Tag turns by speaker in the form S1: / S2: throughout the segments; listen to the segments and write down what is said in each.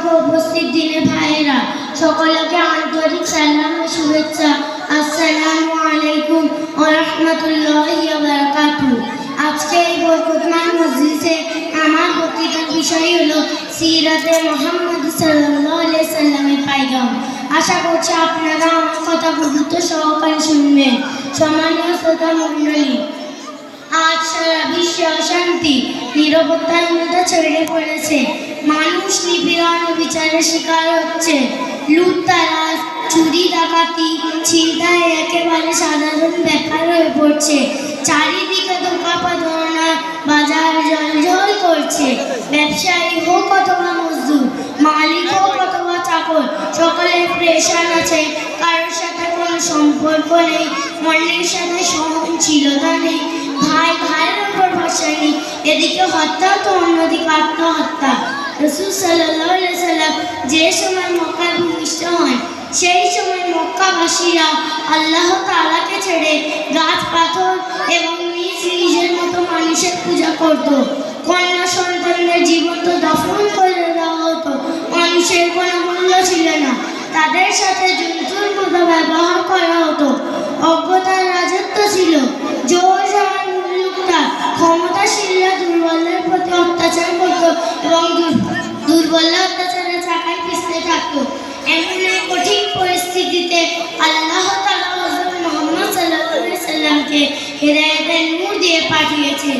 S1: সঙ্গে উপস্থিত দিনে ভাইয়েরা, সকলকে আন্তরিক সালাম ও শুভেচ্ছা। আসসালামু আলাইকুম ওয়া রাহমাতুল্লাহি ওয়া বারাকাতুহু। আজকে এই বরকতময় মজলিসে আমার বক্তৃতার বিষয় হলো সিরাতে মুহাম্মদ সাল্লাল্লাহু আলাইহি সাল্লামের পয়গাম। আশা করছি আপনারা আমার কথা গুরুত্ব সহকারে শুনবেন। সম্মানীয় শ্রোতা মণ্ডলী, আজ সারা বিশ্বে অশান্তি, নিরাপত্তাহীনতা ছড়িয়ে পড়েছে। মানুষ নিপীড়ন ও বিচারের শিকার হচ্ছে। লুটতরাজ, চুরি, ডাকাতি, ছিনতাই একেবারে সাধারণ ব্যাপার হয়ে পড়ছে। চারিদিকে ধোঁকা প্রতারণা, বাজার জলজল করছে। ব্যবসায়ী হোক অথবা মজদুর, মালিক হোক অথবা চাকর, সকলের প্রেশার আছে। কারোর সাথে কোনো সম্পর্ক নেই, মনের সাথে সহনশীলতা নেই, ভাই ভাইয়ের উপর ভরসা নেই। এদিকে হত্যা তো অন্যদিকে আত্মহত্যা। রাসূল সাল্লাল্লাহু আলাইহি সাল্লাম যে সময় মক্কায় ভূমিষ্ঠ হন, সেই সময় মক্কাবাসীরা আল্লাহ তাআলাকে ছেড়ে গাছ, পাথর এবং নিজের মতো মানুষের পূজা করত। কন্যা সন্তানদের জীবন্ত দফন করে দেওয়া হতো। মানুষের কোনো মূল্য ছিল না, তাদের সাথে জন্তুর মতো ব্যবহার করা হতো। অজ্ঞতার রাজত্ব ছিল। জোরজার মুলুকটা ক্ষমতাশীলরা দুর্বলের প্রতি অত্যাচার করত এবং দুর্বলরা অত্যাচারের চাকায় পিছতে থাকত। এমন এক কঠিন পরিস্থিতিতে আল্লাহ তাআলা হযরত মুহাম্মদ সাল্লাল্লাহু আলাইহি সাল্লামকে হিদায়াতের নূর দিয়ে পাঠিয়েছেন।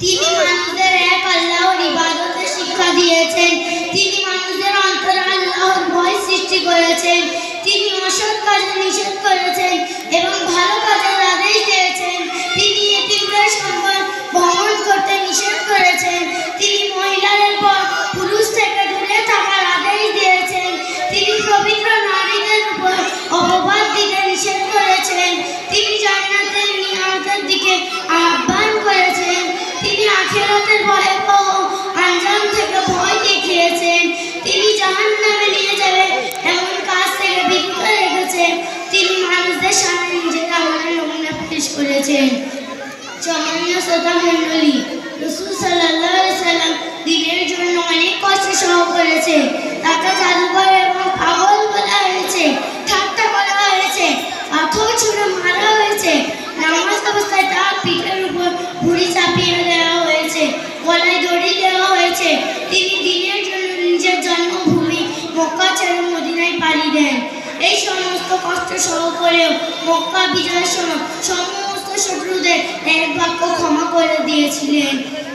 S1: তিনি মানুষদের এক আল্লাহর ইবাদতের শিক্ষা দিয়েছেন। তিনি মানুষদের অন্তরে আল্লাহর ভয় সৃষ্টি করেছেন। তিনি অসৎ কাজে নিষেধ করেছেন এবং ভালো কাজের আদেশ দিয়েছেন। তিনি এতিমদের সম্পদ ভক্ষণ করতে নিষেধ করেছেন। তিনি মহিলাদের পর পুরুষ থেকে দূরে থাকার আদেশ দিয়েছেন। তিনি পবিত্র নারীদের উপর অপবাদ দিতে নিষেধ করেছেন। তিনি জান্নাতের নিয়ামতের দিকে আহ্বান করেছেন। তিনি আখিরাতের ভয়াবহ আঞ্জাম থেকে ভয় দেখিয়েছেন। তিনি জাহান্নামে নিয়ে যাবে এমন কাজ থেকে বিরত রেখেছেন। তিনি মানুষদের সামনে নিজের আমলের নমুনা পেশ করেছেন। সম্মানীয় শ্রোতা মণ্ডলী, রাসূল সাল্লাল্লাহু আলাইহি সাল্লাম দ্বীনের জন্য অনেক কষ্ট সহ করেছে। তাকে জাদুকর এবং পাগল বলা হয়েছে, ঠাট্টা করা হয়েছে, পাথর ছুঁড়ে মারা হয়েছে। নামাজ অবস্থায় তার পিঠের উপর ভুঁড়ি চাপিয়ে দেওয়া হয়েছে, গলায় দড়ি দেওয়া হয়েছে। তিনি দ্বীনের জন্য নিজের জন্মভূমি মক্কা ছেড়ে মদিনায় পাড়ি দেন। এই সমস্ত কষ্ট সহ করেও মক্কা বিজয়ের সময় সমস্ত শত্রুদের এক বাক্য ক্ষমা করে দিয়েছিলেন।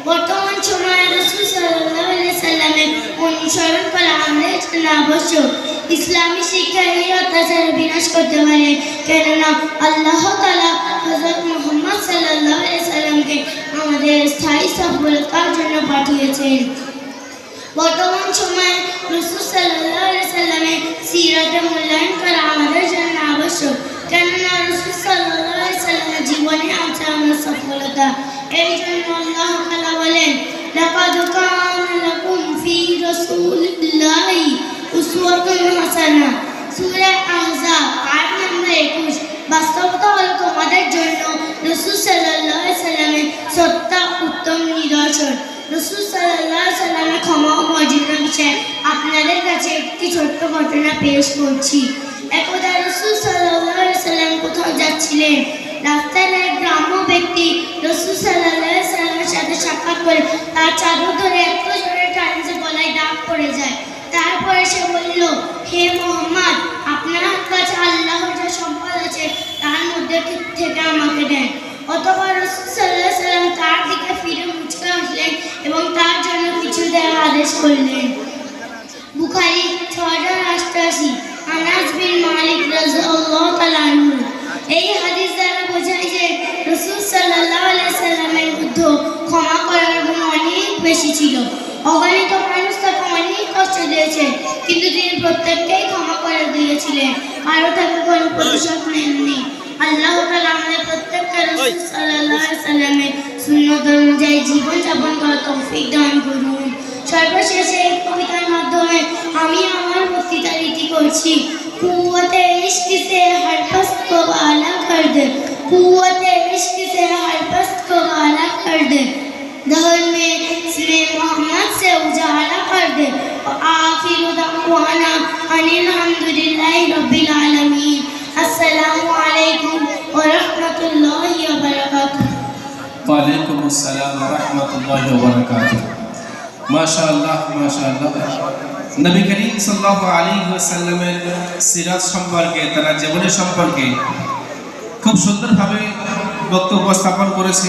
S1: বর্তমান সময়ে রাসূল সাল্লাল্লাহু আলাইহি সাল্লামের অনুসরণ করা আমাদের জন্য আবশ্যক। ইসলামী শিক্ষা এই অত্যাচারের বিনাশ করতে পারে, কেননা আল্লাহ তাআলা হযরত মুহাম্মদ সাল্লাল্লাহু আলাইহি সাল্লামকে আমাদের স্থায়ী সফলতার জন্য পাঠিয়েছেন। বর্তমান সময়ে রাসূল সাল্লাল্লাহু আলাইহি সাল্লামের সিরাতে মূল্যায়ন করা আমাদের জন্য আবশ্যক, কেননা রাসূল সাল্লাল্লাহু আলাইহি সাল্লামের জীবনে আছে আমাদের সফলতা। এই জন্য আল্লাহ তাআলা বলেন, লাকাদ কানা লাকুম ফি রাসূলিল্লাহি উসওয়াতুন হাসানাহ। সূরা আহজাব আয়াত নম্বর 21। বাস্তবতা হলো তোমাদের জন্য রাসূল সাল্লাল্লাহু আলাইহি সাল্লামের সত্য উত্তম নিদর্শন। রাসূল সাল্লাল্লাহু আলাইহি সাল্লামের ক্ষমা ও মর্যাদার বিষয়ে আপনাদের কাছে একটি ছোট্ট ঘটনা পেশ করছি। একদা রাসূল সাল্লাল্লাহু আলাইহি সাল্লাম কোথাও যাচ্ছিলেন। রাস্তার এক গ্রাম্য ব্যক্তি রাসূল সাল্লাল্লাহু আলাইহি সাল্লামের সাথে সাক্ষাৎ করে তার চাদর ধরে এত জোরে টানে যে গলায় দাগ পড়ে যায়। তারপরে সে বলল, হে মুহাম্মদ, আপনার কাছে আল্লাহর যে সম্পদ আছে তার মধ্যে থেকে আমাকে দেন। অতঃপর রাসূল সাল্লাল্লাহু আলাইহি সাল্লাম তার দিকে ফিরে মুচকে হাসলেন এবং তার জন্য কিছু দেওয়ার আদেশ করলেন। বুখারী ৬০৮৮। আনাস বিন মালিক রাদিয়াল্লাহু তাআলা আনহু। এই হাদিস দ্বারা বোঝায় যে রাসূল সাল্লাল্লাহু আলাইহি সাল্লামের মধ্যে ক্ষমা করার গুণ অনেক বেশি ছিল। অগণিত মানুষ তাকে অনেক কষ্ট দিয়েছে, কিন্তু তিনি প্রত্যেককেই ক্ষমা করে দিয়েছিলেন, কারো তাকে কোনো প্রতিশোধ নেননি। আল্লাহ তাআলা আমাদের প্রত্যেককে রাসূল সাল্লাল্লাহু আলাইহি সাল্লামের সুন্নাত অনুযায়ী জীবনযাপন করার তৌফিক দান করুন। সর্বশেষে এই কবিতার মাধ্যমে আমি আমার বক্তৃতা রীতি করছি। কুওয়াতে ইश्क से हर पस्त को आला कर दे, कुवते इश्क से हर पस्त को आला कर दे, दहर में इसमें मोहम्मद से उजाला कर दे और আলহামদুলিল্লাহি রাব্বিল আলামিন। আসসালামু আলাইকুম ওয়া রাহমাতুল্লাহি ওয়া বারাকাতুহু।
S2: ওয়ালাইকুম আসসালাম ওয়া রাহমাতুল্লাহি ওয়া বারাকাতুহু। মাশাআল্লাহ মাশাআল্লাহ। নবী করিম সাল্লাল্লাহু আলাইহি ওয়াসাল্লামের সিরাত সম্পর্কে, তার জীবনী সম্পর্কে খুব সুন্দরভাবে বক্তব্য উপস্থাপন করেছে।